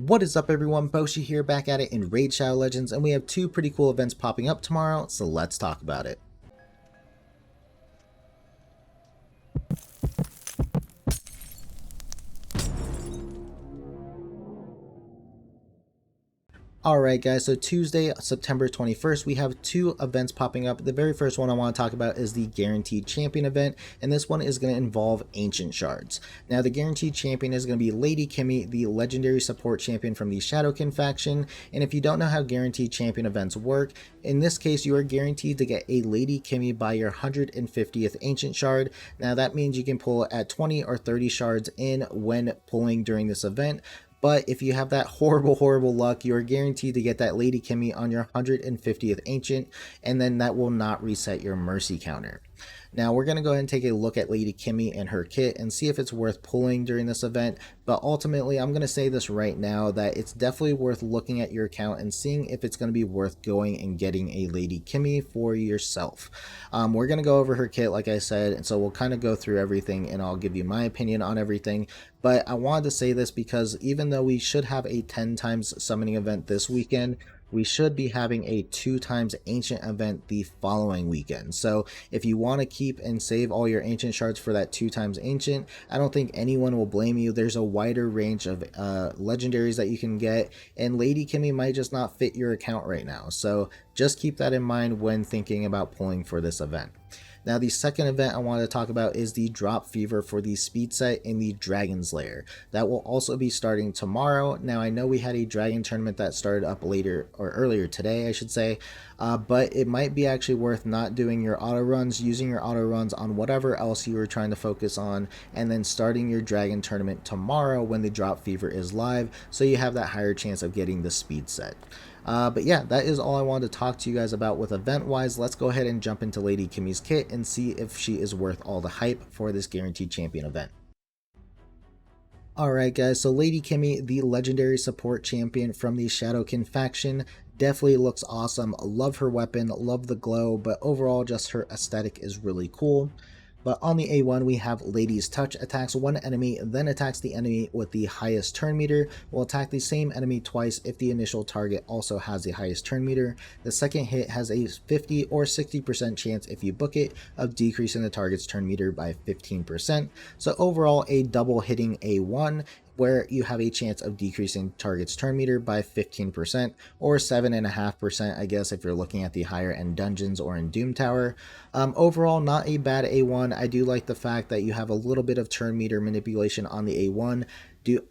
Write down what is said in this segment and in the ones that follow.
What is up everyone, Boshi here, back at it in Raid Shadow Legends, and we have two pretty cool events popping up tomorrow, so let's talk about it. Alright guys, so Tuesday, September 21st, we have two events popping up. The very first one I want to talk about is the Guaranteed Champion event, and this one is going to involve Ancient Shards. Now the Guaranteed Champion is going to be Lady Kimi, the legendary support champion from the Shadowkin faction, and if you don't know how Guaranteed Champion events work, in this case you are guaranteed to get a Lady Kimi by your 150th Ancient Shard. Now that means you can pull at 20 or 30 shards in when pulling during this event. But if you have that horrible luck, you are guaranteed to get that Lady Kimi on your 150th Ancient, and then that will not reset your Mercy counter. Now we're going to go ahead and take a look at Lady Kimi and her kit and see if it's worth pulling during this event, but ultimately I'm going to say this right now that it's definitely worth looking at your account and seeing if it's going to be worth going and getting a Lady Kimi for yourself. We're going to go over her kit like I said, and so we'll kind of go through everything and I'll give you my opinion on everything, but I wanted to say this because even though we should have a 10 times summoning event this weekend, we should be having a 2 times ancient event the following weekend. So if you want to keep and save all your ancient shards for that 2 times ancient, I don't think anyone will blame you. There's a wider range of legendaries that you can get, and Lady Kimi might just not fit your account right now. So just keep that in mind when thinking about pulling for this event. Now the second event I want to talk about is the Drop Fever for the speed set in the Dragon's Lair. That will also be starting tomorrow. Now I know we had a dragon tournament that started up later, or earlier today I should say, but it might be actually worth not doing your auto runs, using your auto runs on whatever else you were trying to focus on, and then starting your dragon tournament tomorrow when the Drop Fever is live, so you have that higher chance of getting the speed set. But yeah, that is all I wanted to talk to you guys about with event wise. Let's go ahead and jump into Lady Kimi's kit and see if she is worth all the hype for this Guaranteed Champion event. Alright guys, so Lady Kimi, the legendary support champion from the Shadowkin faction, definitely looks awesome. Love her weapon, love the glow, but overall just her aesthetic is really cool. But on the A1 we have Lady's Touch, attacks one enemy, then attacks the enemy with the highest turn meter, will attack the same enemy twice if the initial target also has the highest turn meter. The second hit has a 50 or 60% chance if you book it of decreasing the target's turn meter by 15%. So overall a double hitting A1, where you have a chance of decreasing target's turn meter by 15% or 7.5% I guess if you're looking at the higher end dungeons or in Doom Tower. Overall not a bad A1. I do like the fact that you have a little bit of turn meter manipulation on the A1.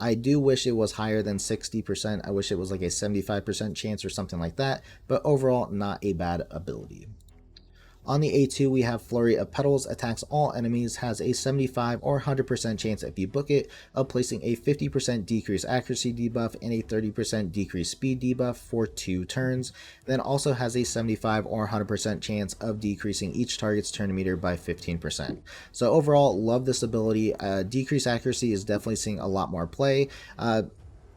I do wish it was higher than 60%. I wish it was like a 75% chance or something like that, but overall not a bad ability. On the A2 we have Flurry of Petals, attacks all enemies, has a 75 or 100% chance if you book it of placing a 50% decrease accuracy debuff and a 30% decrease speed debuff for 2 turns. Then also has a 75 or 100% chance of decreasing each target's turn meter by 15%. So overall love this ability. Decrease accuracy is definitely seeing a lot more play.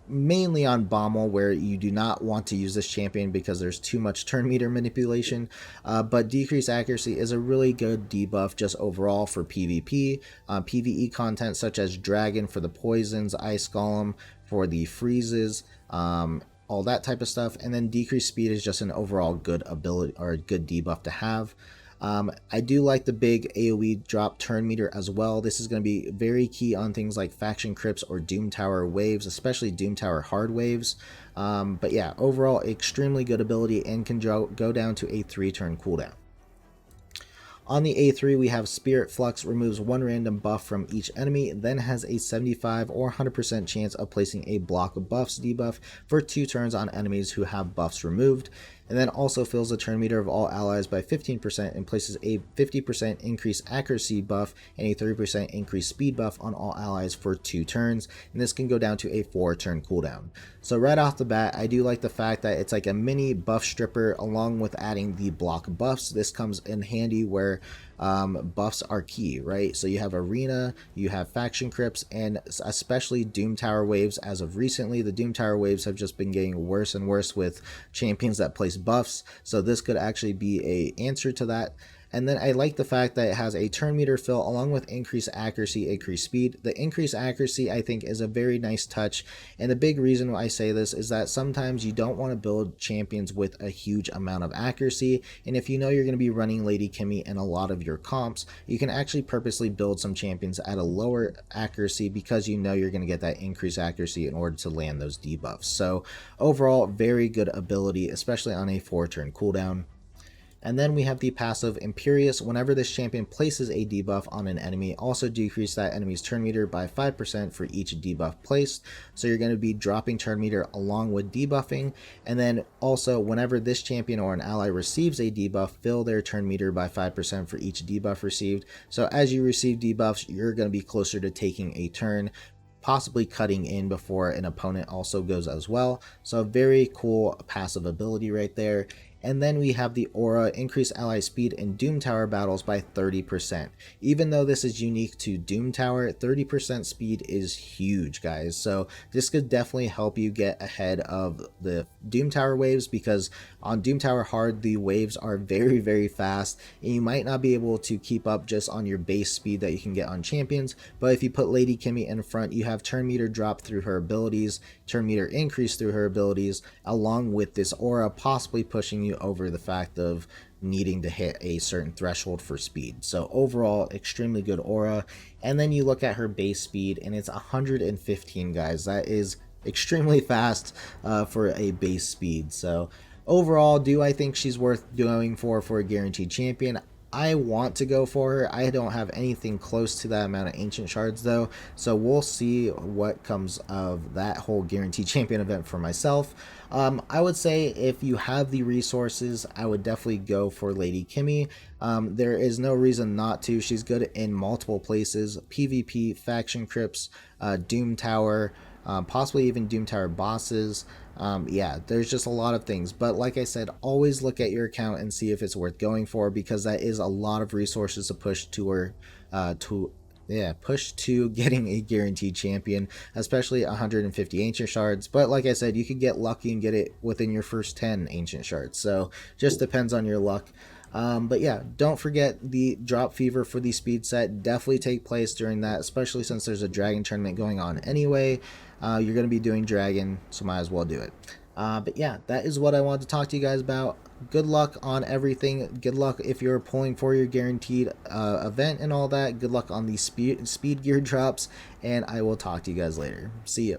Mainly on Bommel, where you do not want to use this champion because there's too much turn meter manipulation, but decreased accuracy is a really good debuff just overall for PvP. PvE content such as Dragon for the poisons, Ice Golem for the freezes, all that type of stuff, and then decreased speed is just an overall good ability or a good debuff to have. I do like the big AoE drop turn meter as well. This is going to be very key on things like faction crypts or Doom Tower waves, especially Doom Tower hard waves. But yeah, overall extremely good ability and can go down to a 3-turn cooldown. On the A3 we have Spirit Flux, removes 1 random buff from each enemy, then has a 75 or 100% chance of placing a block of buffs debuff for 2 turns on enemies who have buffs removed, and then also fills the turn meter of all allies by 15% and places a 50% increased accuracy buff and a 30% increased speed buff on all allies for 2 turns, and this can go down to a 4-turn cooldown. So right off the bat, I do like the fact that it's like a mini buff stripper along with adding the block buffs. This comes in handy where buffs are key, right? So you have arena, you have faction crypts, and especially Doom Tower waves. As of recently, the Doom Tower waves have just been getting worse and worse with champions that place buffs, so this could actually be a answer to that. And then I like the fact that it has a turn meter fill along with increased accuracy, increased speed. The increased accuracy I think is a very nice touch, and the big reason why I say this is that sometimes you don't want to build champions with a huge amount of accuracy, and if you know you're going to be running Lady Kimi in a lot of your comps, you can actually purposely build some champions at a lower accuracy because you know you're going to get that increased accuracy in order to land those debuffs. So overall, very good ability, especially on a 4-turn cooldown. And then we have the passive Imperious. Whenever this champion places a debuff on an enemy, also decrease that enemy's turn meter by 5% for each debuff placed. So you're going to be dropping turn meter along with debuffing. And then also, whenever this champion or an ally receives a debuff, fill their turn meter by 5% for each debuff received. So as you receive debuffs, you're going to be closer to taking a turn, possibly cutting in before an opponent also goes as well. So a very cool passive ability right there. And then we have the aura, increase ally speed in Doom Tower battles by 30%. Even though this is unique to Doom Tower, 30% speed is huge, guys. So this could definitely help you get ahead of the Doom Tower waves, because on Doom Tower Hard, the waves are very, very fast, and you might not be able to keep up just on your base speed that you can get on champions. But if you put Lady Kimi in front, you have turn meter drop through her abilities, turn meter increase through her abilities, along with this aura possibly pushing you over the fact of needing to hit a certain threshold for speed. So overall, extremely good aura. And then you look at her base speed, and it's 115, guys. That is extremely fast for a base speed. So overall, do I think she's worth going for a guaranteed champion? I want to go for her. I don't have anything close to that amount of ancient shards though, so we'll see what comes of that whole guaranteed champion event for myself. I would say if you have the resources, I would definitely go for Lady Kimi. There is no reason not to. She's good in multiple places: PvP, faction crypts, Doom Tower, possibly even Doom Tower bosses. Yeah, there's just a lot of things, but like I said, always look at your account and see if it's worth going for, because that is a lot of resources to push to her, push to getting a guaranteed champion, especially 150 ancient shards. But like I said, you could get lucky and get it within your first 10 ancient shards, so just depends on your luck. But yeah, don't forget the drop fever for the speed set. Definitely take place during that, especially since there's a dragon tournament going on anyway. You're going to be doing dragon, so might as well do it. But yeah, that is what I wanted to talk to you guys about. Good luck on everything. Good luck if you're pulling for your guaranteed event and all that. Good luck on the speed gear drops, and I will talk to you guys later. See ya.